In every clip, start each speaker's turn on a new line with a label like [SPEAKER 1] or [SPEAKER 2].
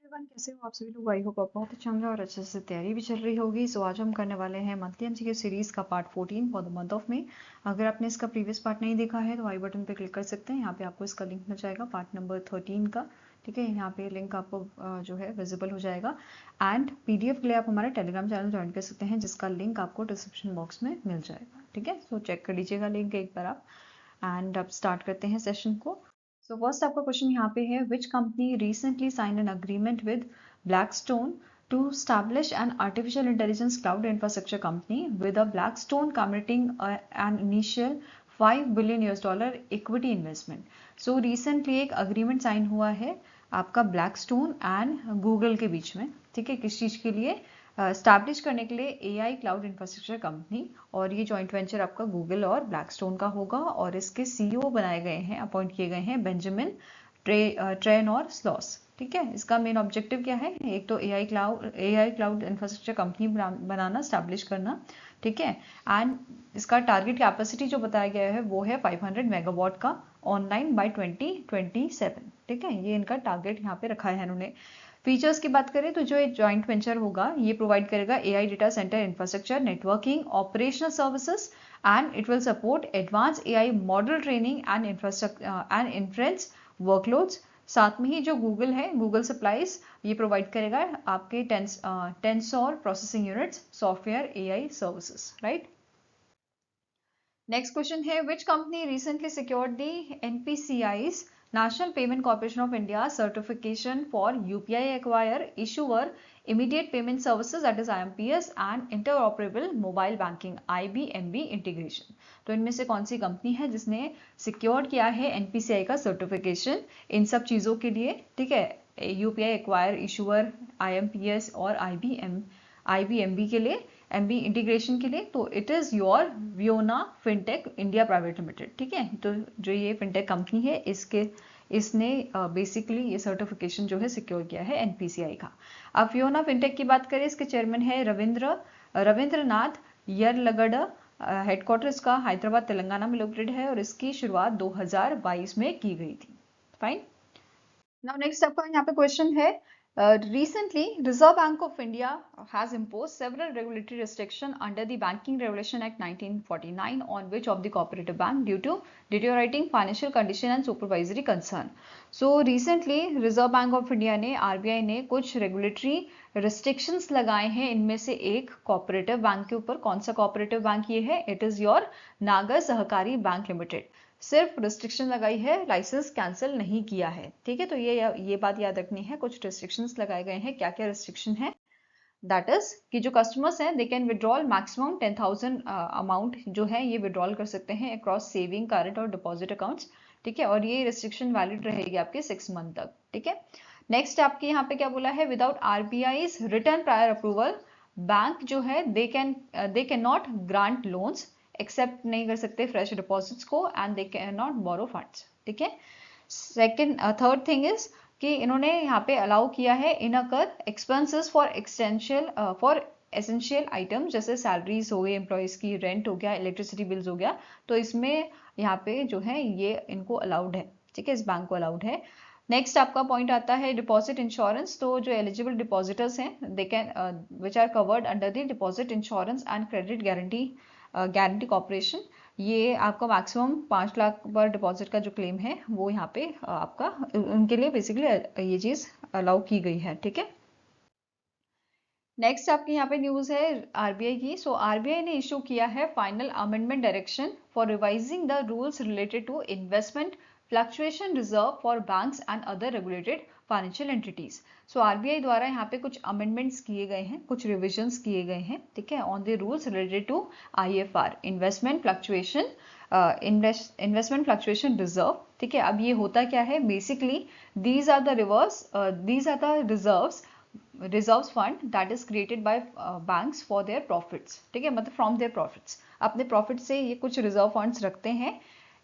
[SPEAKER 1] Everyone, कैसे हो आप सभी लोग। आई होप आप बहुत अच्छा होंगे और अच्छे से तैयारी भी चल रही होगी। सो आज हम करने वाले हैं मंथली एमसीक्यू सीरीज का part 14 for the month of May. अगर आपने इसका प्रीवियस पार्ट नहीं देखा है तो आई बटन पे क्लिक कर सकते हैं। यहाँ पे आपको इसका लिंक मिल जाएगा पार्ट नंबर 13 का। ठीक है, यहाँ पे लिंक आपको जो है विजिबल हो जाएगा। एंड पीडीएफ के लिए आप हमारा टेलीग्राम चैनल ज्वाइन कर सकते हैं, जिसका लिंक आपको डिस्क्रिप्शन बॉक्स में मिल जाएगा। ठीक है, सो चेक कर लीजिएगा लिंक एक बार आप। एंड अब स्टार्ट करते हैं सेशन को। सो फर्स्ट आपका क्वेश्चन यहाँ पे है, which company recently sign an agreement with Blackstone to establish an artificial intelligence cloud infrastructure company with a Blackstone committing an initial $5 billion equity investment. So recently एक agreement sign हुआ है आपका Blackstone and Google के बीच में। ठीक है, किस चीज़ के लिए? स्टैब्लिश करने के लिए AI क्लाउड इंफ्रास्ट्रक्चर कंपनी। और ये जॉइंट वेंचर आपका गूगल और ब्लैकस्टोन का होगा। और इसके सीईओ बनाए गए हैं, अपॉइंट किए गए हैं बेंजामिन ट्रेन और स्लॉस। ठीक है, इसका मेन ऑब्जेक्टिव क्या है? एक तो AI क्लाउड इंफ्रास्ट्रक्चर कंपनी बनाना, स्टैब्लिश करना। ठीक है, एंड इसका टारगेट कैपेसिटी जो बताया गया है वो है 500 मेगावाट का ऑनलाइन बाय 2027। ठीक है, ये इनका टारगेट यहाँ पे रखा है इन्होंने। फीचर्स की बात करें तो जो एक जॉइंट वेंचर होगा ये प्रोवाइड करेगा AI data centre infrastructure, networking, operational services and it will support advance AI model training and infrastructure and inference workloads. साथ में ही जो गूगल है, गूगल सप्लाईज ये प्रोवाइड करेगा आपके tensor processing units, software AI सर्विसेज। राइट, नेक्स्ट क्वेश्चन है, which company recently secured the NPCI's National Payment Corporation of India certification for UPI acquire issuer immediate payment services, that is IMPS, and interoperable mobile banking IBMB integration। तो इनमें से कौन सी company है जिसने secure किया है NPCI का certification इन सब चीज़ों के लिए? ठीक है, UPI एक्वायर, इशूअर, IMPS और IBMB के लिए, MB इंटीग्रेशन के लिए। तो it is your Viyona fintech India private limited. ठीक है, तो जो ये फिनटेक कंपनी है इसने बेसिकली ये सर्टिफिकेशन जो है सिक्योर किया है NPCI का। अब वियोना फिनटेक की बात करें, इसके चेयरमैन है रविंद्रनाथ यरलगड। हेडक्वार्टर इसका हैदराबाद तेलंगाना में लोकेटेड है और इसकी शुरुआत 2022 में की गई थी। फाइन। नाउ नेक्स्ट आपका यहाँ पे क्वेश्चन है, recently Reserve Bank of India has imposed several regulatory restrictions under the Banking Regulation Act 1949 on which of the cooperative bank due to deteriorating financial condition and supervisory concern. So recently Reserve Bank of India ने, RBI ने कुछ regulatory restrictions लगाए हैं, इनमें से एक cooperative bank के ऊपर। कौन सा कोऑपरेटिव बैंक ये है? इट इज योर नागर सहकारी बैंक लिमिटेड। सिर्फ रिस्ट्रिक्शन लगाई है, लाइसेंस कैंसिल नहीं किया है। ठीक है, तो ये बात याद रखनी है। कुछ रिस्ट्रिक्शंस लगाए गए हैं। क्या क्या रिस्ट्रिक्शन है? दैट इज कि जो कस्टमर्स हैं they can withdrawal maximum 10,000 amount जो है ये विड्रॉल कर सकते हैं अक्रॉस सेविंग, करंट और डिपॉजिट अकाउंट्स। ठीक है, और ये रिस्ट्रिक्शन वैलिड रहेगी आपके 6 मंथ तक। ठीक है, नेक्स्ट आपके यहाँ पे क्या बोला है, without RBI's return prior approval bank जो है they can not grant loans, accept नहीं कर सकते फ्रेश डिपॉजिट्स को, and they can not borrow funds. ठीक है, थर्ड थिंग इज कि इन्होंने यहाँ पे अलाउ किया है इनकर एक्सपेंसेस फॉर एसेंशियल आइटम, जैसे सैलरीज हो गई एम्प्लॉयज की, रेंट हो गया, इलेक्ट्रिसिटी बिल्स हो गया। तो इसमें यहाँ पे जो है ये इनको अलाउड है। ठीक है, इस बैंक को अलाउड है। नेक्स्ट आपका पॉइंट आता है डिपॉजिट इंश्योरेंस। तो जो एलिजिबल डिपॉजिटर्स हैं they can which are covered under the deposit insurance and credit guarantee corporation, ये आपका मैक्सिमम 5 लाख पर डिपॉजिट का जो क्लेम है वो यहाँ पे आपका उनके लिए बेसिकली ये चीज़ अलाउ की गई है। ठीक है, नेक्स्ट आपके यहाँ पे न्यूज़ है RBI की। सो RBI ने इशू किया है final amendment direction for revising the rules related to investment fluctuation reserve for banks and other regulated financial entities. So RBI द्वारा यहाँ पे कुछ अमेंडमेंट्स किए गए हैं, कुछ रिविजन्स किए गए हैं। ठीक है, on the rules related to IFR, investment fluctuation reserve. ठीक है, अब ये होता क्या है? Basically these are the reserves fund that is created by banks for their profits. ठीक है, मतलब फ्रॉम देयर प्रॉफिट्स, अपने प्रॉफिट से ये कुछ रिजर्व फंड्स रखते हैं।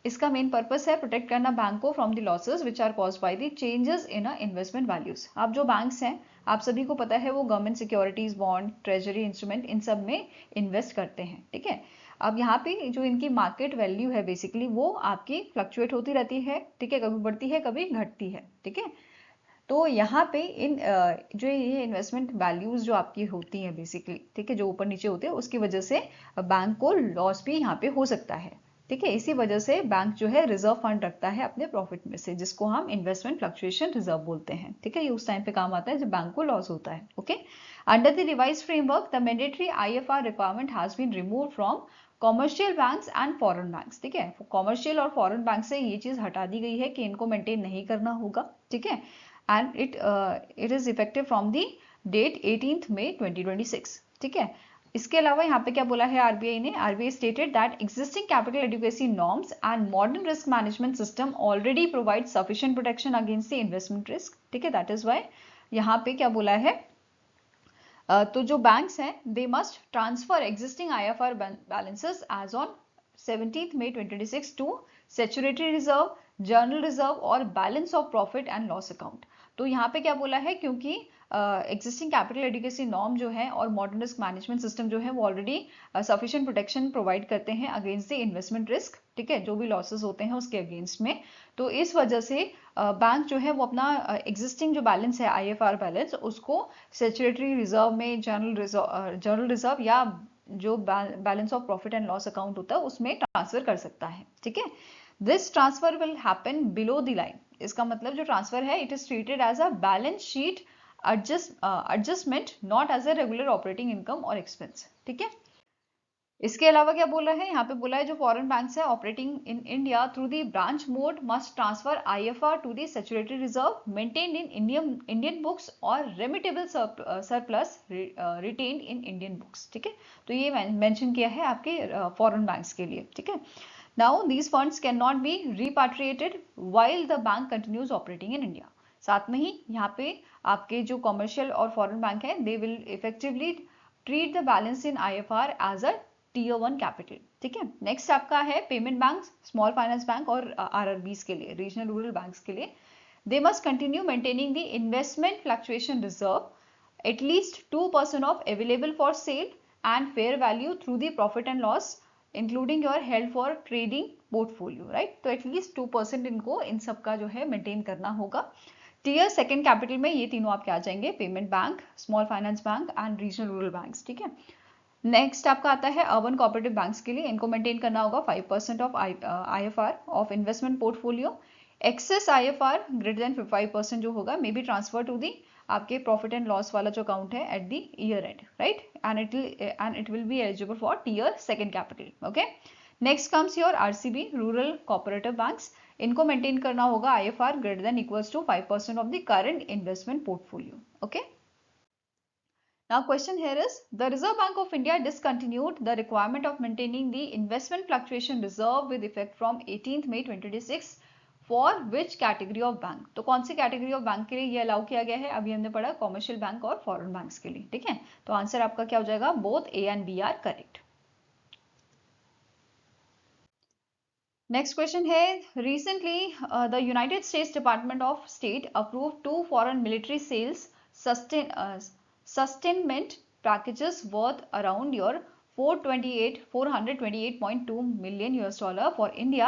[SPEAKER 1] इसका मेन पर्पस है प्रोटेक्ट करना बैंक को from the losses which are caused by the changes in investment values. अब जो बैंक्स हैं आप सभी को पता है वो government securities, bond, treasury instrument in सब में इन्वेस्ट करते हैं। ठीक है, अब यहाँ पे जो इनकी मार्केट वैल्यू है बेसिकली वो आपकी फ्लक्चुएट होती रहती है। ठीक है, कभी बढ़ती है कभी घटती है। ठीक है, तो यहाँ पे इन जो ये इन्वेस्टमेंट वैल्यूज जो आपकी होती हैं बेसिकली, ठीक है, जो ऊपर नीचे होते हैं, उसकी वजह से बैंक को लॉस भी यहाँ पे हो सकता है, ठीक है। इसी वजह से बैंक जो है रिजर्व फंड रखता है अपने प्रॉफिट में से, जिसको हम इन्वेस्टमेंट फ्लक्चुएशन रिजर्व बोलते हैं, ठीक है। ये उस टाइम पे काम आता है जब बैंक को लॉस होता है। Okay, under the revise framework the mandatory IFR requirement has been remove from commercial banks and foreign banks, ठीक है। कॉमर्शियल और फॉरेन बैंक से ये चीज हटा दी गई है कि इनको मेंटेन नहीं करना होगा, ठीक है। And it is effective from the date 18 May 2026, ठीक है। इसके अलावा यहाँ पे क्या बोला है आरबीआई ने, RBI stated that existing capital adequacy norms and modern risk management system already provide sufficient protection against the investment risk, ठीक है। दैट इज वाई यहाँ पे क्या बोला है, तो जो बैंक्स हैं they must transfer existing IFR balances as on 17 May 2026 to statutory reserve, general reserve और balance of profit and loss account. तो यहाँ पे क्या बोला है, क्योंकि एग्जिस्टिंग कैपिटल एडुकेसी नॉर्म जो है और मॉडर्न रिस्क मैनेजमेंट सिस्टम जो है वो ऑलरेडी सफिशिएंट प्रोटेक्शन प्रोवाइड करते हैं अगेंस्ट द इन्वेस्टमेंट रिस्क, ठीक है, जो भी लॉसेस होते हैं उसके अगेंस्ट में। तो इस वजह से बैंक जो है वो अपना एग्जिस्टिंग जो बैलेंस है IFR बैलेंस, उसको सेचुरेटरी रिजर्व में, जर्नल रिजर्व या जो balance of profit and loss account होता है उसमें ट्रांसफर कर सकता है, ठीक है। This transfer will happen below the line. इसका मतलब जो ट्रांसफर है it is treated as a balance sheet adjustment, not as a regular operating income or expense, ठीक है। इसके अलावा क्या बोला है यहाँ पे, बोला है जो फॉरेन बैंक्स है operating in India through the branch mode must transfer IFR to the statutory reserve maintained in Indian books और remittable surplus retained in Indian books, ठीक है। तो ये मेंशन किया है आपके फॉरेन बैंक्स के लिए, ठीक है। Now these funds can not be repatriated while the bank continues operating in India. साथ में ही यहाँ पे आपके जो कॉमर्शियल और फॉरेन बैंक है they will effectively treat the balance in IFR as a Tier 1 capital, ठीक है। नेक्स्ट आपका है payment bank, small finance bank और RRBs के लिए, रीजनल रूरल बैंक्स के लिए, they must continue maintaining the investment fluctuation reserve at least 2% of available for sale and fair value through the profit and loss including your held for trading portfolio, right. तो at least 2% इनको इन सब का जो है maintain करना होगा। टीयर सेकेंड कैपिटल में ये तीनों आपके आ जाएंगे, payment bank, small finance bank and regional rural banks, ठीक है। नेक्स्ट आपका आता है अर्बन कोऑपरेटिव बैंक्स के लिए, इनको मेंटेन करना होगा 5% of IFR of investment portfolio. Excess IFR greater than 5% जो होगा may be transfer to the आपके प्रॉफिट एंड लॉस वाला जो अकाउंट है at the year end, right, and it will be eligible for tier second capital, okay. Next comes your RCB rural cooperative banks, इनको maintain करना होगा IFR greater than equals to 5% of the current investment portfolio, okay. Now question here is, the Reserve Bank of India discontinued the requirement of maintaining the investment fluctuation reserve with effect from 18th May 2026 for which category of bank? तो कौन सी category of bank के लिए ये allow किया गया है, अभी हमने पढ़ा कॉमर्शियल बैंक और फॉरेन बैंक्स के लिए, ठीक है। तो आंसर आपका क्या हो जाएगा, both A and B are correct. Next question है, recently the United States Department of State approve 2 foreign military sales sustainment packages worth around your 428.2 million US dollar for India.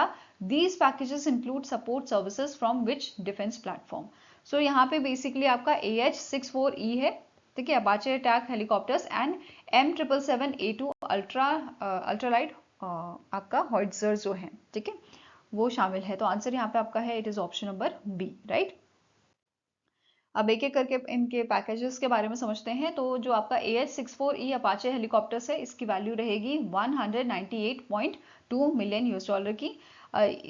[SPEAKER 1] These packages include support services from which defense platform? So यहाँ पे basically आपका AH-64E है, ठीक है, Apache attack helicopters and M777A2 ultralight आपका howitzer जो है, ठीक है, वो शामिल है। तो आंसर यहाँ पे आपका है it is option number B, right. अब एक एक करके इनके पैकेजेस के बारे में समझते हैं। तो जो आपका AH-64E अपाचे हेलीकॉप्टर्स है, इसकी वैल्यू रहेगी 198.2 मिलियन US डॉलर की।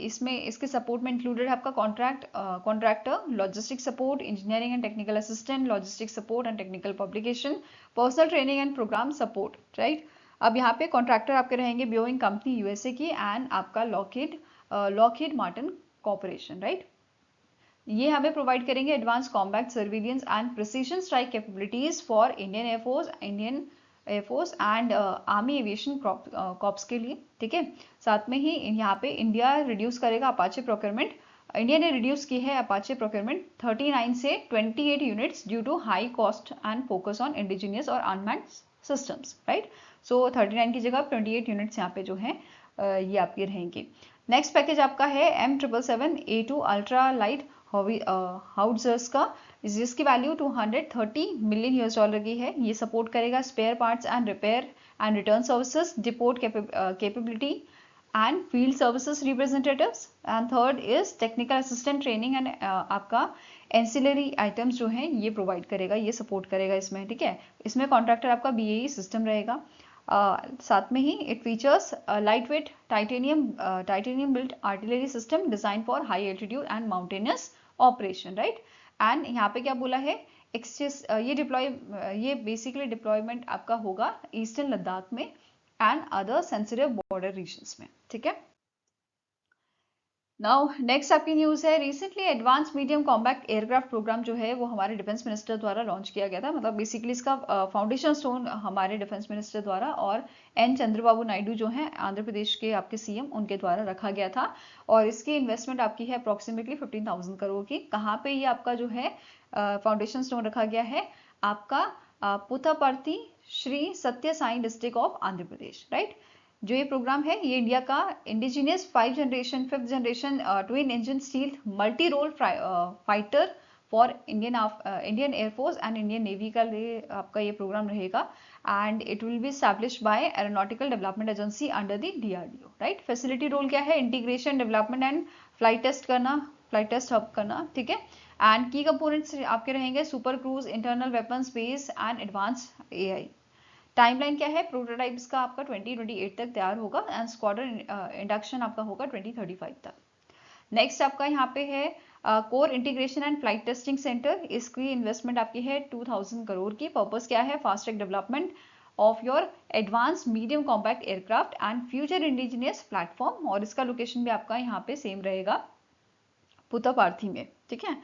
[SPEAKER 1] इसमें इसके सपोर्ट में इंक्लूडेड है आपका contractor, logistic support, engineering and technical assistant, logistic support and technical publication, personal training and programme support, right. अब यहाँ पे कॉन्ट्रैक्टर आपके रहेंगे बोइंग कंपनी USA की एंड आपका लॉकहीड मार्टिन कॉर्पोरेशन, राइट। ये हमें प्रोवाइड करेंगे advance combat surveillance and precision strike capabilities for Indian air force and army aviation corps के लिए, ठीक है। साथ में ही यहाँ पे इंडिया रिड्यूस करेगा अपाचे प्रोक्योरमेंट, इंडिया ने रिड्यूस की है अपाचे प्रोक्योरमेंट 39 से 28 units due to high cost and focus on indigenous और अनमैन्ड सिस्टम्स, राइट। सो 39 की जगह 28 यूनिट्स यहाँ पे जो है ये आपकी रहेंगी। नेक्स्ट पैकेज आपका है M777A2 अल्ट्रा लाइट हाउट्जर्स का, जिसकी वैल्यू 230 मिलियन यूएस डॉलर की है। ये सपोर्ट करेगा spare parts and repair and return services, depot capability and field services representatives. And third is technical assistant training and आपका एंसिलरी आइटम्स जो हैं ये प्रोवाइड करेगा, ये सपोर्ट करेगा इसमें, ठीक है। इसमें कॉन्ट्रैक्टर आपका BAE सिस्टम रहेगा। साथ में ही it features light weight titanium built artillery system design for high altitude and mountainous operation, right. And यहाँ पे क्या बोला है, ये बेसिकली डिप्लॉयमेंट आपका होगा ईस्टर्न लद्दाख में and other sensitive border regions में, ठीक है। नाउ नेक्स्ट आपकी न्यूज है, recently advance medium combat aircraft programme जो है वो हमारे डिफेंस मिनिस्टर द्वारा लॉन्च किया गया था। मतलब बेसिकली इसका फाउंडेशन स्टोन हमारे डिफेंस मिनिस्टर द्वारा और N चंद्रबाबू नायडू जो हैं आंध्र प्रदेश के आपके CM, उनके द्वारा रखा गया था। और इसकी इन्वेस्टमेंट आपकी है अप्रोक्सीमेटली 15,000 करोड़ की। कहाँ पे ये आपका जो है फाउंडेशन स्टोन रखा गया है, आपका Puttaparthi Shri Sathya Sai district of Andhra Pradesh, right. जो ये प्रोग्राम है ये इंडिया का indigenous 5th generation twin engine stealth multi role fighter for Indian air force and Indian Navy का लिए आपका ये प्रोग्राम रहेगा। And it will be established by Aeronautical Development Agency under the DRDO, right. Facility role क्या है, integration, development and flight test hub करना, ठीक है। एंड की कंपोनेंट्स आपके रहेंगे super cruise, internal weapon, space and advance AI। Timeline क्या है, prototypes का आपका 2028 तक तैयार होगा एंड स्क्वाड्रन इंडक्शन आपका होगा 2035 तक। नेक्स्ट आपका यहाँ पे है core integration and flight testing centre. इसकी इन्वेस्टमेंट आपकी है 2000 करोड़ की। पर्पस क्या है, fast track development of your advance medium compact aircraft and future indigenous platform. और इसका लोकेशन भी आपका यहाँ पे सेम रहेगा पुथापार्थी में, ठीक है।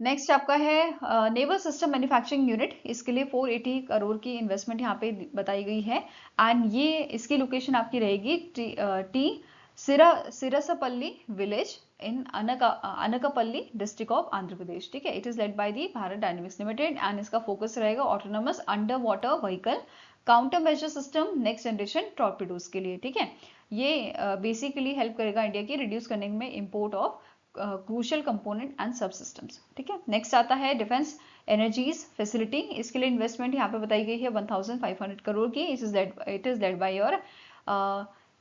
[SPEAKER 1] नेक्स्ट आपका है नेवल सिस्टम मैन्युफैक्चरिंग यूनिट। इसके लिए 480 करोड़ की इन्वेस्टमेंट यहाँ पे बताई गई है एंड ये इसकी लोकेशन आपकी रहेगी T Sirasapalli village in Anakapalli district of Andhra Pradesh, ठीक है। It is led by the Bharat Dynamics Limited and इसका फोकस रहेगा autonomous underwater vehicle countermeasure system next generation torpedoes के लिए, ठीक है। ये बेसिकली हेल्प करेगा इंडिया की रिड्यूस करने में import of crucial component and subsystems, ठीक है। नेक्स्ट आता है डिफेंस एनर्जीज फैसिलिटी। इसके लिए इन्वेस्टमेंट यहाँ पे बताई गई है 1500 करोड़ की। It is led by your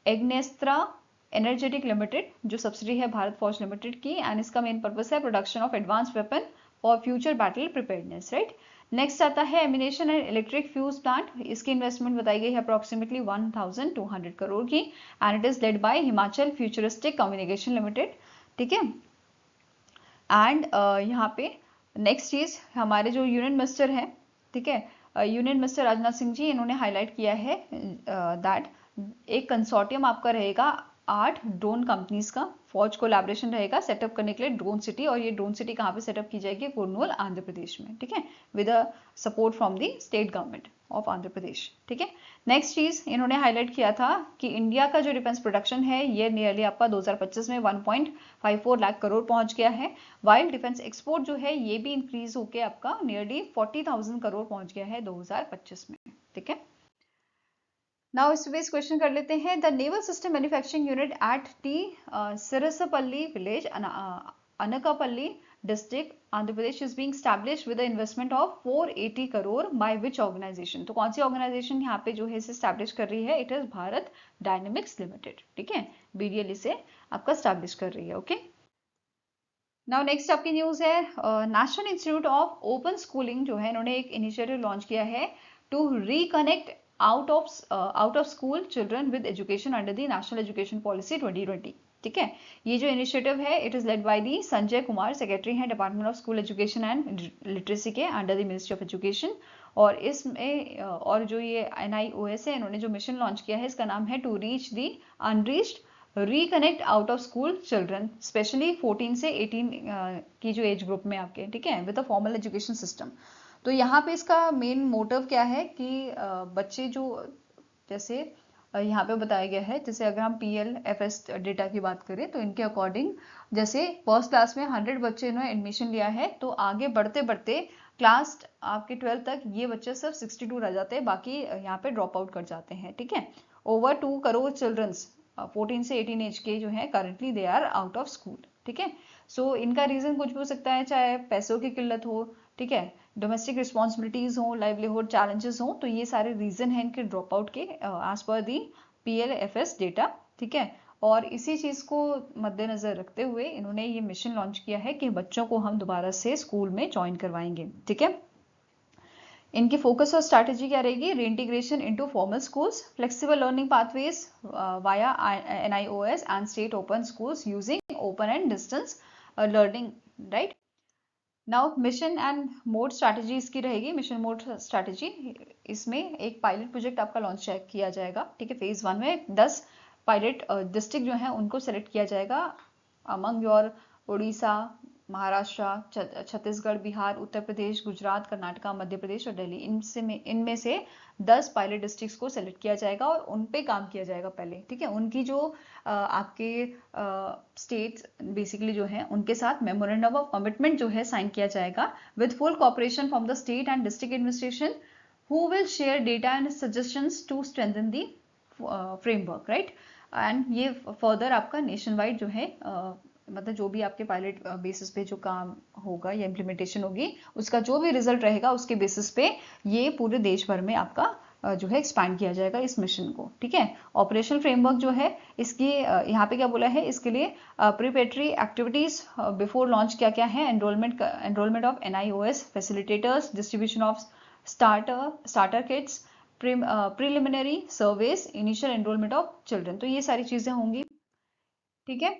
[SPEAKER 1] Agneyastra energetic limited, जो सब्सिडी है भारत फौज लिमिटेड की। एंड इसका मेन पर्पस है production of advance weapon for future battle preparedness, right. Next आता है ammunition and electric fuse plant. इसकी इन्वेस्टमेंट बताई गई है अप्रोक्सीमेटली 1200 करोड़ की and it is led by Himachal futuristic communication limited, ठीक है। एंड यहाँ पे नेक्स्ट चीज हमारे जो यूनियन मिनिस्टर हैं, ठीक है, यूनियन मिनिस्टर राजनाथ सिंह जी, इन्होंने हाईलाइट किया है दैट एक कंसोर्टियम आपका रहेगा 8 ड्रोन कंपनीज का, फौज कोलैबोरेशन रहेगा सेटअप करने के लिए ड्रोन सिटी। और ये ड्रोन सिटी कहाँ पे सेटअप की जाएगी, कुर्नूल आंध्र प्रदेश में, ठीक है, with support from the state government of Andhra Pradesh, ठीक है। नेक्स्ट चीज इन्होंने हाईलाइट किया था कि इंडिया का जो डिफेंस प्रोडक्शन है ये नियरली आपका 2025 में 1.54 लाख करोड़ पहुंच गया है। वाइल डिफेंस एक्सपोर्ट जो है ये भी इंक्रीज होकर आपका नियरली 40,000 करोड़ पहुंच गया है 2025 में, ठीक है। नाउ इस बेस क्वेश्चन कर लेते हैं। The naval system manufacturing unit at T Sirasapalli village Anakapalli district Andhra Pradesh is being established with investment of 480 crore by which organisation. तो कौन सी ऑर्गेनाइजेशन यहाँ पे जो है इसे एस्टैब्लिश कर रही है, it is Bharat Dynamics Limited, ठीक है। BDL इसे आपका एस्टैब्लिश कर रही है, ओके। नाउ नेक्स्ट आपकी न्यूज है National Institute of Open Schooling जो है इन्होंने एक इनिशिएटिव लॉन्च किया है to reconnect out of school children with education under the National Education Policy 2020, ठीक है। ये जो इनिशिएटिव है it is led by the Sanjay Kumar, secretary हैं department of school education and literacy के under the ministry of education. और इसमें और जो ये NIOS है इन्होंने जो मिशन लॉन्च किया है इसका नाम है to reach the unreached reconnect out of school children specially 14 से 18 की जो एज ग्रुप में आपके, ठीक है, with a formal education system. तो यहाँ पे इसका मेन मोटिव क्या है कि बच्चे जो जैसे यहाँ पे बताया गया है, जैसे अगर हम PLFS डेटा की बात करें तो इनके अकॉर्डिंग जैसे फर्स्ट क्लास में 100 बच्चे ने एडमिशन लिया है तो आगे बढ़ते बढ़ते क्लास आपके 12 तक ये बच्चे सिर्फ 62 रह जाते हैं, बाकी यहाँ पे ड्रॉप आउट कर जाते हैं, ठीक है। ओवर 2 करोड़ चिल्ड्रंस 14 से 18 एज के जो है currently they are out of school, ठीक है। सो इनका रीजन कुछ भी हो सकता है, चाहे पैसों की किल्लत हो, ठीक है, डोमेस्टिक रिस्पॉन्सिबिलिटीज हो, लाइवलीहुड चैलेंजेस हो, तो ये सारे रीजन हैं इनके ड्रॉप आउट के एज पर दी PLFS डेटा, ठीक है। और इसी चीज को मद्देनजर रखते हुए इन्होंने ये मिशन लॉन्च किया है कि बच्चों को हम दोबारा से स्कूल में ज्वाइन करवाएंगे, ठीक है। इनकी फोकस और स्ट्रैटेजी क्या रहेगी? Reintegration into formal schools, flexible learning pathways via NIOS and state open schools using open and distance learning, right. Now mission and mode strategy इसकी रहेगी। मिशन मोड स्ट्रैटेजी, इसमें एक पायलट प्रोजेक्ट आपका launch किया जाएगा, ठीक है। फेज 1 में 10 पायलट डिस्ट्रिक्ट जो है उनको सेलेक्ट किया जाएगा अमंग योर उड़ीसा, महाराष्ट्र, छत्तीसगढ़, बिहार, उत्तर प्रदेश, गुजरात, कर्नाटका, मध्य प्रदेश और दिल्ली। इनमें से 10 पायलट डिस्ट्रिक्ट्स को सेलेक्ट किया जाएगा और उन पे काम किया जाएगा पहले, ठीक है। उनकी जो आपके स्टेट्स बेसिकली जो है उनके साथ मेमोरेंडम ऑफ कमिटमेंट जो है साइन किया जाएगा with full cooperation from the state and district administration who will share data and suggestions to strengthen the framework, right? And ये फर्दर आपका नेशन वाइड जो है मतलब जो भी आपके पायलट बेसिस पे जो काम होगा या इम्प्लीमेंटेशन होगी उसका जो भी रिजल्ट रहेगा उसके बेसिस पे ये पूरे देश भर में आपका जो है एक्सपैंड किया जाएगा इस मिशन को, ठीक है। ऑपरेशनल फ्रेमवर्क जो है इसकी यहाँ पे क्या बोला है, इसके लिए प्रिपरेटरी एक्टिविटीज बिफोर लॉन्च क्या क्या है? Enrolment of NIOS facilitators, distribution of starter kits, preliminary surveys, initial enrolment of children, तो ये सारी चीजें होंगी, ठीक है।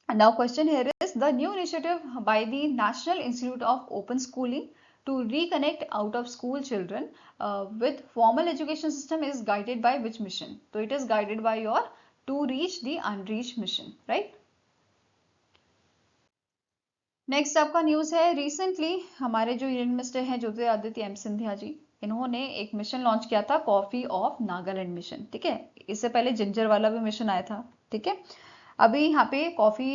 [SPEAKER 1] Now question here is the new initiative by the National Institute of Open Schooling to reconnect out of school children with formal education system is guided by which mission? So it is guided by your to reach the unreached mission, right? Next आपका news है, recently हमारे जो union minister हैं Jyotiraditya M Scindia ji, इन्होंने एक mission launch किया था coffee of Nagaland mission, ठीक है। इससे पहले जिंजर वाला भी मिशन आया था, ठीक है। अभी यहाँ पे कॉफी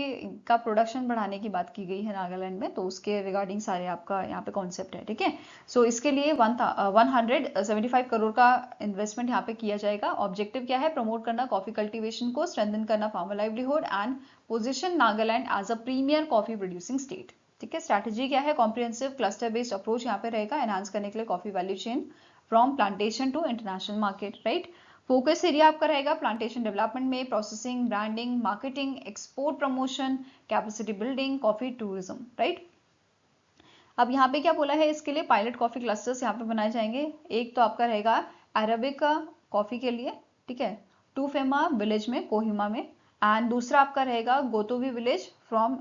[SPEAKER 1] का प्रोडक्शन बढ़ाने की बात की गई है नागालैंड में, तो उसके रिगार्डिंग सारे आपका यहाँ पे कॉन्सेप्ट है, ठीक है। सो इसके लिए 175 करोड़ का इन्वेस्टमेंट यहाँ पे किया जाएगा। ऑब्जेक्टिव क्या है? प्रमोट करना कॉफी कल्टीवेशन को, स्ट्रेंथन करना farmer livelihood and position Nagaland as a premier coffee producing state, ठीक है। स्ट्रैटेजी क्या है? कॉम्प्रिहेंसिव क्लस्टर बेस्ड अप्रोच यहाँ पे रहेगा एनहांस करने के लिए coffee value chain from plantation to international market, right. Focus area आपका रहेगा प्लांटेशन डेवलपमेंट में, processing, branding, marketing, export promotion, capacity building, coffee tourism, right. अब यहाँ पे क्या बोला है? इसके लिए पायलट कॉफी क्लस्टर्स यहाँ पे बनाए जाएंगे। एक तो आपका रहेगा अरेबिका कॉफी के लिए, ठीक है, टूफेमा विलेज में, कोहिमा में, एंड दूसरा आपका रहेगा Ghotovi village from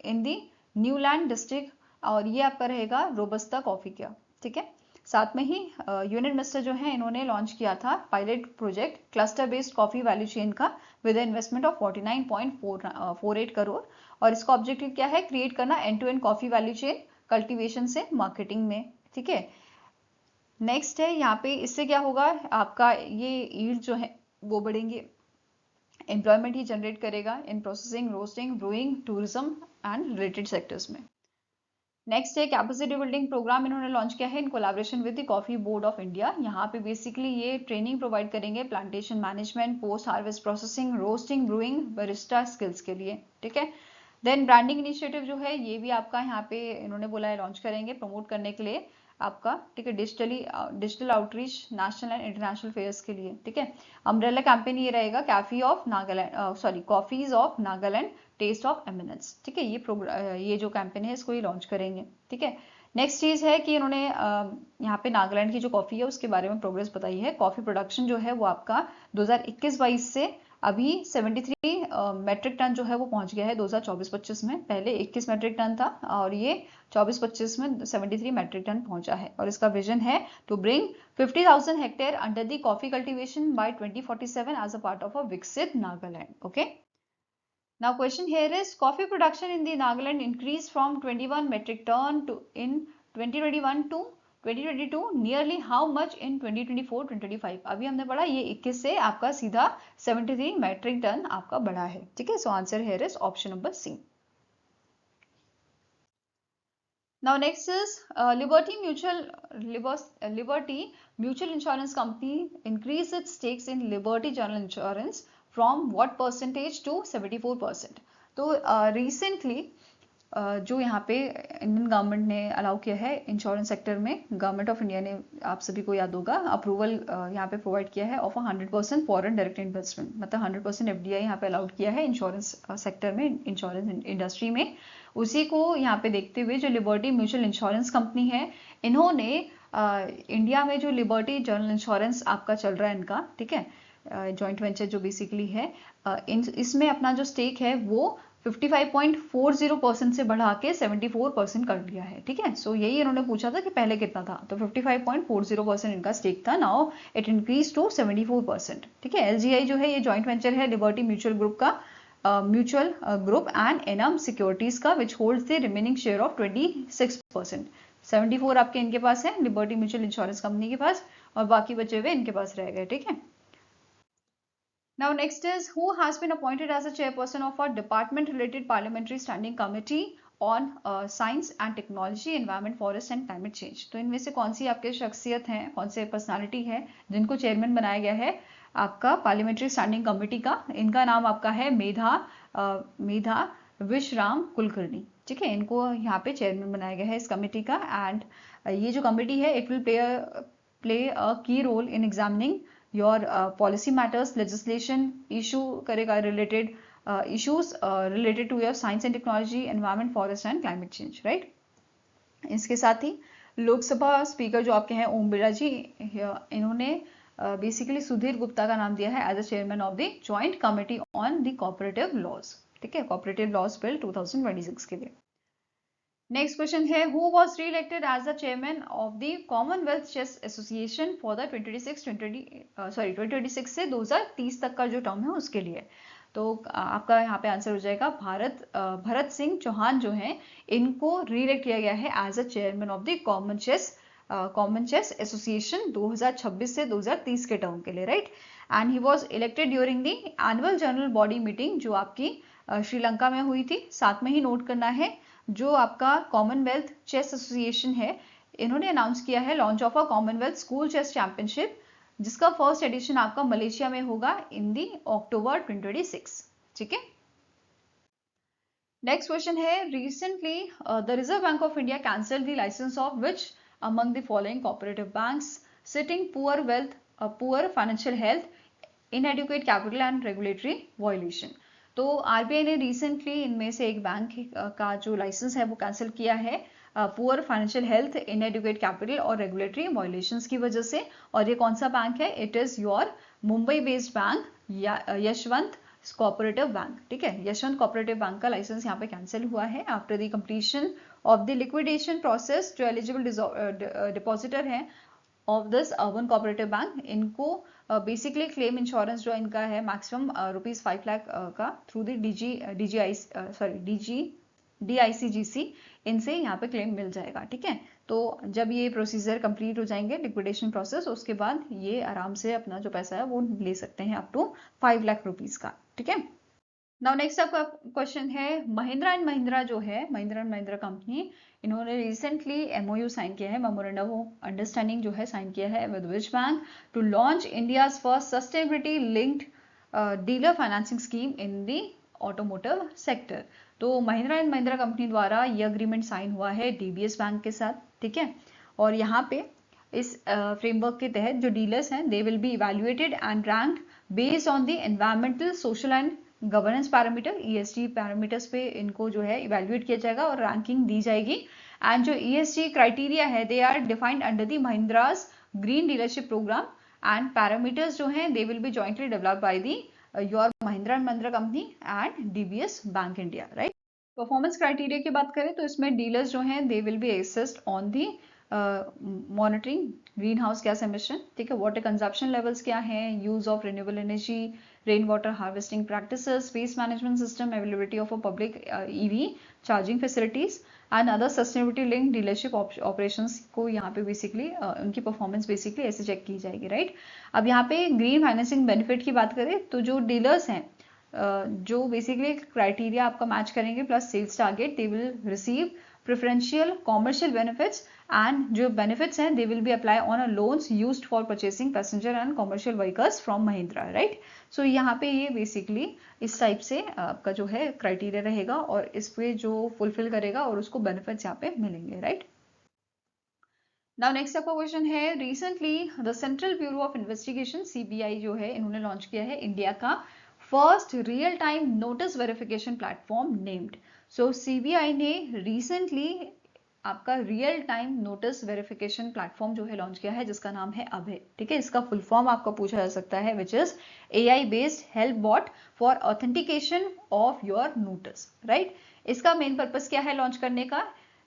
[SPEAKER 1] in the Niuland district, और ये आपका रहेगा रोबस्ता कॉफी का, ठीक है। साथ में ही यूनियन मिनिस्टर जो है इन्होंने लॉन्च किया था pilot project cluster based coffee value chain का विद इन्वेस्टमेंट ऑफ 49.48 करोड़, और इसका ऑब्जेक्टिव क्या है? क्रिएट करना end to end coffee value chain cultivation से मार्केटिंग में, ठीक है। नेक्स्ट है यहाँ पे, इससे क्या होगा? आपका ये यील्ड जो है वो बढ़ेंगे, एम्प्लॉयमेंट ही जनरेट करेगा in processing, roasting, brewing, tourism and related sectors में। नेक्स्ट है कैपेसिटी बिल्डिंग प्रोग्राम इन्होंने लॉन्च किया है in collaboration with the coffee board of India. यहाँ पे बेसिकली ये ट्रेनिंग प्रोवाइड करेंगे plantation management, post harvest processing, roasting, brewing, barista skills के लिए, ठीक है। देन ब्रांडिंग इनिशिएटिव जो है ये भी आपका यहाँ पे इन्होंने बोला है लॉन्च करेंगे प्रमोट करने के लिए आपका, ठीक है, digital outreach national and international fairs के लिए, ठीक है। अम्ब्रेला कैंपेन ये रहेगा coffees of Nagaland taste of eminence, ठीक है। ये जो कैंपेन है इसको ये लॉन्च करेंगे, ठीक है। नेक्स्ट चीज है कि इन्होंने यहाँ पे नागालैंड की जो कॉफी है उसके बारे में प्रोग्रेस बताई है। कॉफी प्रोडक्शन जो है वो आपका 2021-22 से अभी 73 मेट्रिक टन जो है वो पहुंच गया है 2024-25 में। पहले 21 मेट्रिक टन था और ये 24-25 में 73 मेट्रिक टन पहुंचा है, और इसका विजन है to bring 50,000 hectare under the coffee cultivation by 2047 as a part of a Viksit Nagaland, okay. Now question here is coffee production in the Nagaland increased from 21 metric ton in 2021 to 2022 nearly how much in 2024-2025? अभी हमने पढ़ा ये 21 से आपका सीधा 73 metric ton आपका बढ़ा है, ठीक है। So answer here is option number C. Now next is Liberty Mutual Insurance Company increased its stakes in Liberty General Insurance from what percentage to 74%? तो रिसेंटली जो यहाँ पे इंडियन गवर्नमेंट ने अलाउ किया है इंश्योरेंस सेक्टर में, government of India ने, आप सभी को याद होगा, अप्रूवल यहाँ पे प्रोवाइड किया है ऑफ 100% फॉरेन डायरेक्ट इन्वेस्टमेंट, मतलब 100% एफडीआई यहाँ पे अलाउड किया है इंश्योरेंस सेक्टर में, इंश्योरेंस इंडस्ट्री में। उसी को यहाँ पे देखते हुए जो लिबर्टी म्यूचुअल इंश्योरेंस कंपनी है, इन्होंने इंडिया में जो लिबर्टी जनरल इंश्योरेंस आपका चल रहा है इनका, ठीक है, जॉइंट वेंचर जो बेसिकली है, इसमें अपना जो स्टेक है वो 55.40% से बढ़ा के 74% कर लिया है, ठीक है। सो यही इन्होंने पूछा था कि पहले कितना था, तो 55.40% इनका स्टेक था, नाउ इट इंक्रीज टू 74%, ठीक है। एलजीआई जो है ये जॉइंट वेंचर है लिबर्टी म्यूचुअल ग्रुप का, mutual group and Enam securities का, which holds the remaining share of 26%। 74 आपके इनके पास है लिबर्टी म्यूचुअल इंश्योरेंस कंपनी के पास, और बाकी बचे हुए इनके पास रह गए, ठीक है। Now next is who has been appointed as a chairperson of a department related parliamentary standing committee on science and technology, environment, forest and climate change। तो इनमें से कौन सी आपके शख्सियत हैं, कौन से पर्सनालिटी है जिनको चेयरमैन बनाया गया है आपका पार्लियामेंट्री स्टैंडिंग कमेटी का? इनका नाम आपका है मेधा विश्राम कुलकर्णी, ठीक है। इनको यहाँ पे चेयरमैन बनाया गया है इस कमेटी का। एंड ये जो कमेटी है it will play a key role in examining your policy matters, legislation issue करेगा related issues related to your science and technology, environment, forest and climate change, right. इसके साथ ही लोकसभा स्पीकर जो आपके हैं ओम बिरला जी, इन्होंने बेसिकली सुधीर गुप्ता का नाम दिया है as a chairman of the joint committee on the cooperative laws, ठीक है, कोऑपरेटिव लॉज बिल 2026 के लिए। नेक्स्ट क्वेश्चन है who was re-elected as the chairman of the Commonwealth chess association for the 2026 से 2030 तक का जो टर्म है उसके लिए। तो आपका यहाँ पे आंसर हो जाएगा भरत सिंह चौहान जो हैं, इनको री-इलेक्ट किया गया है as a chairman of the common chess association 2026 से 2030 के टर्म के लिए, right. And he was elected during the annual general body meeting जो आपकी श्रीलंका में हुई थी। साथ में ही नोट करना है जो आपका कॉमनवेल्थ चेस एसोसिएशन है, इन्होंने अनाउंस किया है launch of a Commonwealth school chess championship, जिसका फर्स्ट एडिशन आपका मलेशिया में होगा इन दी अक्टूबर 2026, ठीक है। नेक्स्ट क्वेश्चन है recently the Reserve Bank of India cancelled the licence of which among the following cooperative banks citing poor financial health, inadequate capital and regulatory violation. तो RBI ने recently इनमें से एक bank का जो लाइसेंस है वो कैंसिल किया है poor financial health, inadequate capital और रेगुलेटरी वायलेशंस की वजह से। और ये कौन सा बैंक है? It is your Mumbai based bank Yashwant cooperative bank, ठीक है। यशवंत कोऑपरेटिव बैंक का लाइसेंस यहाँ पे कैंसिल हुआ है after the completion of the liquidation process. जो एलिजिबल डिपॉजिटर है of this urban cooperative bank, इनको बेसिकली क्लेम इंश्योरेंस जो इनका है मैक्सिमम ₹5 लाख का थ्रू द DICGC इनसे यहाँ पे क्लेम मिल जाएगा, ठीक है। तो जब ये प्रोसीजर कंप्लीट हो जाएंगे लिक्विडेशन प्रोसेस, उसके बाद ये आराम से अपना जो पैसा है वो ले सकते हैं अप टू ₹5 लाख का, ठीक है। नाउ नेक्स्ट आपका क्वेश्चन है महिंद्रा एंड महिंद्रा जो है, महिंद्रा एंड महिंद्रा कंपनी, इन्होंने रिसेंटली MOU साइन किया है, मेमोरेंडम ऑफ अंडरस्टैंडिंग जो है साइन किया है with which bank to launch India's first sustainability linked dealer financing scheme in the automotive sector. तो महिंद्रा एंड महिंद्रा कंपनी द्वारा ये अग्रीमेंट साइन हुआ है DBS बैंक के साथ, ठीक है। और यहाँ पे इस फ्रेमवर्क के तहत जो डीलर्स हैं they will B evaluated and ranked based on the environmental, social and governance parameter, ESG parameters पे इनको जो है इवैल्यूएट किया जाएगा और रैंकिंग दी जाएगी। एंड जो ESG क्राइटेरिया है they are defined under the Mahindra's green dealership programme and parameters जो हैं they will be jointly developed by the your Mahindra and Mahindra company and DBS bank India, right. Performance criteria की बात करें तो इसमें डीलर्स जो हैं they will be assessed on the monitoring greenhouse gas emission, ठीक है, वाटर कंजप्शन लेवल्स क्या हैं, use of renewable energy, rain water harvesting practices, waste management system, availability of a public EV charging facilities and other sustainability link dealership operations को यहाँ पे basically उनकी performance basically ऐसे check की जाएगी, right. अब यहाँ पे ग्रीन फाइनेंसिंग बेनिफिट की बात करें तो जो डीलर्स हैं जो बेसिकली क्राइटेरिया आपका मैच करेंगे plus sales target, they will receive preferential commercial benefits and जो बेनिफिट्स हैं they will be apply on a loans used for purchasing passenger and commercial vehicles from Mahindra, right. So यहाँ पे ये basically इस type से आपका जो है क्राइटेरिया रहेगा और इस पे जो फुलफिल करेगा और उसको बेनिफिट्स यहाँ पे मिलेंगे, राइट। नाउ नेक्स्ट आपका क्वेश्चन है, recently the central bureau of investigation CBI जो है इन्होंने लॉन्च किया है इंडिया का first real time notice verification platform named. So CBI ने रिसेंटली आपका real time notice verification platform जो है लॉन्च किया है जिसका नाम है अभय, ठीक है। इसका फुल फॉर्म आपका पूछा जा सकता है which is AI based help bot for authentication of your notice, right. इसका मेन पर्पस क्या है लॉन्च करने का,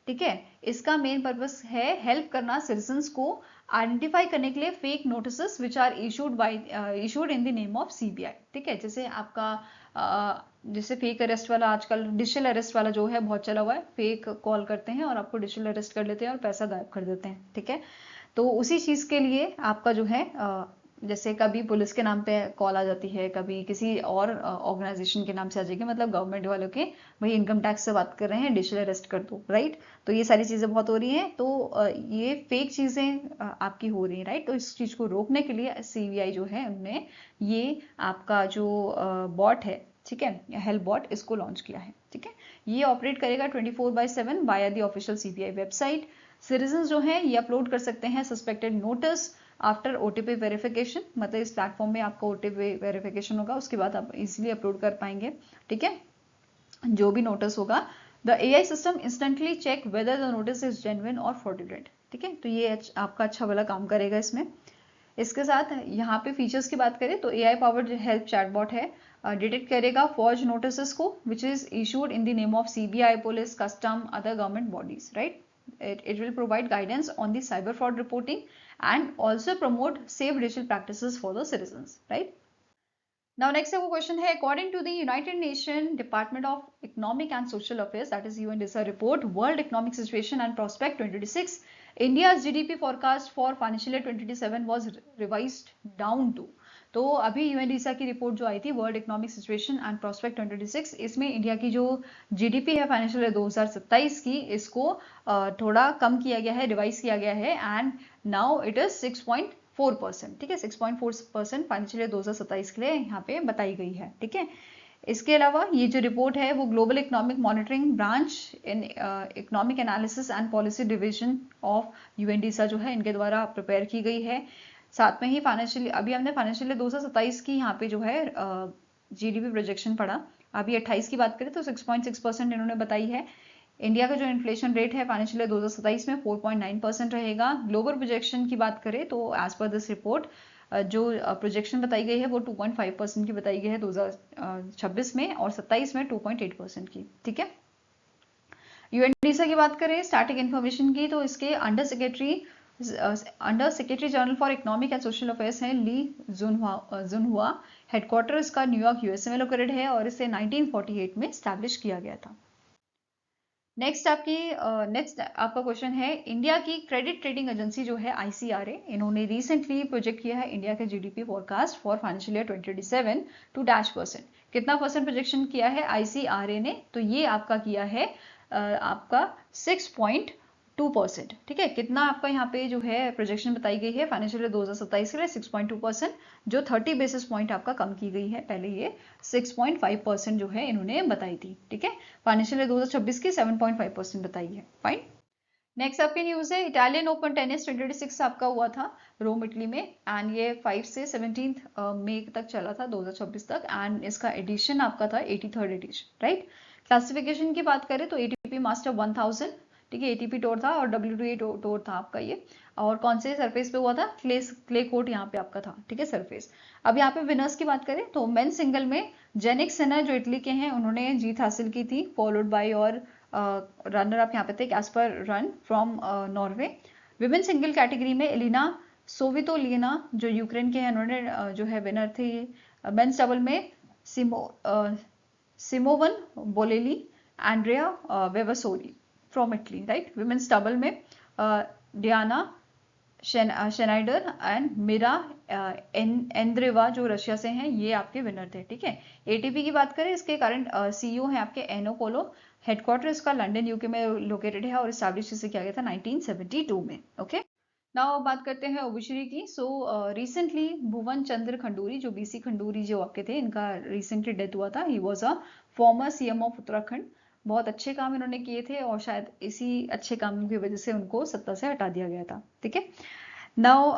[SPEAKER 1] ठीक है। इसका मेन पर्पस है हेल्प करना सिटीजंस को आइडेंटिफाई करने के लिए fake notices which are issued in the name of CBI, ठीक है। जैसे आपका जैसे फेक अरेस्ट वाला आजकल डिजिटल अरेस्ट वाला जो है बहुत चला हुआ है, फेक कॉल करते हैं और आपको डिजिटल अरेस्ट कर लेते हैं और पैसा गायब कर देते हैं, ठीक है। तो उसी चीज के लिए आपका जो है जैसे कभी पुलिस के नाम पे कॉल आ जाती है, कभी किसी और ऑर्गेनाइजेशन के नाम से आ जाएगी, मतलब गवर्नमेंट वालों के, भाई इनकम टैक्स से बात कर रहे हैं, डिजिटल अरेस्ट कर दो, राइट। तो ये सारी चीजें बहुत हो रही हैं, तो ये फेक चीजें आपकी हो रही है, राइट। तो इस चीज को रोकने के लिए सीबीआई जो है उन्होंने ये आपका जो बॉट है, ठीक है, हेल्प बॉट, इसको लॉन्च किया है, ठीक है। ये ऑपरेट करेगा 24/7 via the official CBI website. Citizen जो है ये अपलोड कर सकते हैं suspected notice after OTP verification, मतलब इस प्लेटफॉर्म में आपका ओटीपी वेरिफिकेशन होगा, उसके बाद आप इजीली अपलोड कर पाएंगे, ठीक है, जो भी नोटिस होगा। The AI system instantly check whether the notice is genuine और फ्रॉडुलेंट, ठीक है। तो ये आपका अच्छा वाला काम करेगा इसमें। इसके साथ यहाँ पे फीचर्स की बात करें तो AI पावर्ड हेल्प चैटबॉट है, डिटेक्ट करेगा फॉर्ज नोटिस को which is issued in the name of CBI, police, custom, other government bodies, right. It will provide guidance on the cyber fraud reporting and also promote safe digital practices for the citizens, right? Now next question है, according to the United Nations Department of Economic and Social Affairs, that is UNDSA report, World Economic Situation and Prospect 2026, India's GDP forecast for financial year 2027 was revised down to, तो अभी यूएनडीसा की report जो आई थी world economic situation and prospect 2026, इसमें India की जो GDP है financial year 2027 की, इसको थोड़ा कम किया गया है, रिवाइज किया गया है, एंड नाउ इट इज 6.4%, ठीक है। 6.4% फाइनेंशियल ईयर 2027 के लिए यहाँ पे बताई गई है, ठीक है। इसके अलावा ये जो रिपोर्ट है वो global economic monitoring branch in economic analysis and policy division of UN DESA जो है इनके द्वारा प्रिपेयर की गई है। साथ में ही फाइनेंशियल, अभी हमने फाइनेंशियल ईयर 2027 की यहाँ पे जो है जीडीपी प्रोजेक्शन पढ़ा, अभी 28 की बात करें तो 6.6% इन्होंने बताई है। इंडिया का जो इन्फ्लेशन रेट है फाइनेंशियल ईयर 2027 में 4.9% रहेगा। ग्लोबल प्रोजेक्शन की बात करें तो एज पर दिस रिपोर्ट जो प्रोजेक्शन बताई गई है वो 2.5% की बताई गई है 2026 में, और 27 में 2.8% की, ठीक है। यूएनडीसा की बात करें स्टैटिक इन्फॉर्मेशन की, तो इसके under secretary general for economic and social affairs हैं ली जुनहुआ। हेडक्वार्टर इसका न्यूयॉर्क यूएसए में लोकेटेड है और इसे 1948 में स्टैब्लिश किया गया था। नेक्स्ट आपका क्वेश्चन है, इंडिया की क्रेडिट रेटिंग एजेंसी जो है ICRA, इन्होंने रिसेंटली प्रोजेक्ट किया है इंडिया के GDP forecast for financial year 2027 to %। कितना परसेंट प्रोजेक्शन किया है ICRA ने, तो ये आपका किया है आपका 6.2%, ठीक है। कितना आपका यहाँ पे जो है प्रोजेक्शन बताई गई है फाइनेंशियल ईयर 2027 के लिए 6.2%, जो 30 बेसिस पॉइंट आपका कम की गई है, पहले ये 6.5% जो है इन्होंने बताई थी, ठीक है। फाइनेंशियल ईयर 2026 की 7.5% बताई है, फाइन। नेक्स्ट आपकी न्यूज है, इटालियन ओपन टेनिस 2026 आपका हुआ था रोम इटली में, एंड ये 5 से 17 मई तक चला था 2026 तक, एंड इसका एडिशन आपका था 83rd एडिशन, राइट। क्लासिफिकेशन की बात करें तो एटीपी मास्टर 1000, ठीक है, एटीपी टूर था और WTA टूर था आपका ये, और कौन से सरफेस पे हुआ था, क्ले कोर्ट यहाँ पे आपका था, ठीक है, सरफेस। अब यहाँ पे विनर्स की बात करें तो मेन सिंगल में जेनिक सिनर जो इटली के हैं उन्होंने जीत हासिल की थी, फॉलोड बाय और रनर अप यहाँ पे थे Caspar run from Norway. Women single category में एलिना सोवितोलिना जो यूक्रेन के हैं उन्होंने जो है विनर थे। मेंस डबल में Simone Bolelli, Andrea Vavassori from Italy, right. Women's double में Diana Shnaider and Mirra Andreeva जो रशिया से हैं, ये आपके विनर थे, ठीक है। एटीपी की बात करें इसके करंट CEO हैं आपके एनो पोलो, हेडक्वार्टर इसका लंदन यूके में लोकेटेड है और इस्टेब्लिश इसे किया गया था 1972 में। ओके, नाउ बात करते हैं ओबिशरी की। सो रिसेंटली भुवन चंद्र खंडूरी, जो बीसी खंडूरी जो आपके थे, इनका रिसेंटली डेथ हुआ था। He was a former CM of Uttarakhand. बहुत अच्छे काम इन्होंने किए थे और शायद इसी अच्छे काम की वजह से उनको सत्ता से हटा दिया गया था। ठीक है, नाउ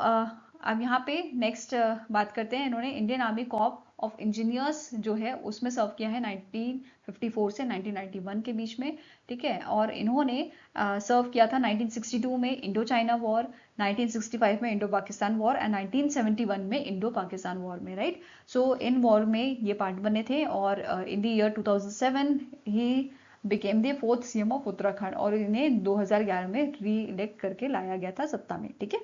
[SPEAKER 1] अब यहाँ पे नेक्स्ट बात करते हैं। इन्होंने Indian army Corp of engineers जो है उसमें सर्व किया है 1954 से 1991 के बीच में। ठीक है, और इन्होंने सर्व किया था 1962 में इंडो चाइना वॉर, 1965 में इंडो पाकिस्तान वॉर एंड 1971 में इंडो पाकिस्तान वॉर में, राइट। सो इन वॉर में ये पार्ट बने थे और in the year 2007 he became the 4th CM of Uttarakhand और इन्हें 2011 में री इलेक्ट करके लाया गया था सत्ता में। ठीक है,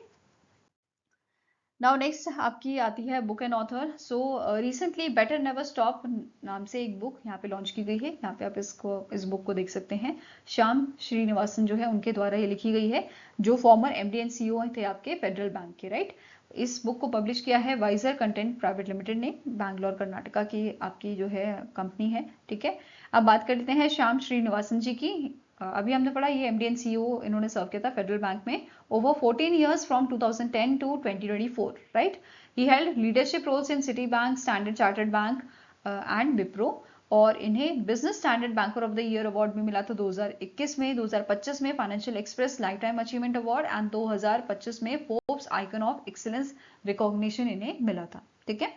[SPEAKER 1] नाउ नेक्स्ट आपकी आती है book and author. So recently better never stop नाम से एक बुक यहाँ पे लॉन्च की गई है। यहाँ पे आप इस बुक को देख सकते हैं। श्याम श्रीनिवासन जो है उनके द्वारा ये लिखी गई है, जो फॉर्मर एमडी एंड सीईओ थे आपके फेडरल बैंक के, राइट। इस बुक को पब्लिश किया है वाइजर कंटेंट प्राइवेट लिमिटेड ने, बैंगलोर कर्नाटका की आपकी जो है कंपनी है। ठीक है, अब बात कर लेते हैं श्याम श्रीनिवासन जी की। अभी हमने पढ़ा ये एमडी एंड सीईओ इन्होंने सर्व किया था फेडरल बैंक में over 14 years from 2010 to 2024, right? He held leadership roles in Citibank, Standard Chartered Bank and Wipro और इन्हें business standard banker of the year award भी मिला था 2021 में, 2025 में financial express life time achievement award and 2025 में Forbes icon of excellence recognition इन्हें मिला था। ठीक है,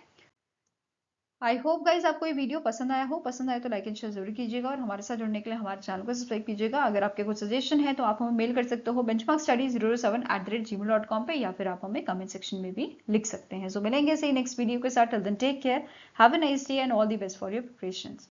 [SPEAKER 1] आई होप गाइज आपको ये वीडियो पसंद आया हो। पसंद आए तो लाइक एंड शेयर जरूर कीजिएगा और हमारे साथ जुड़ने के लिए हमारे चैनल को सब्सक्राइब कीजिएगा। अगर आपके कुछ सजेशन है तो आप हमें मेल कर सकते हो benchmarkstudy07@gmail.com पे, या फिर आप हमें कमेंट सेक्शन में भी लिख सकते हैं। सो मिलेंगे सही नेक्स्ट वीडियो के साथ। Till then take care, have a nice day and all the best for your preparations.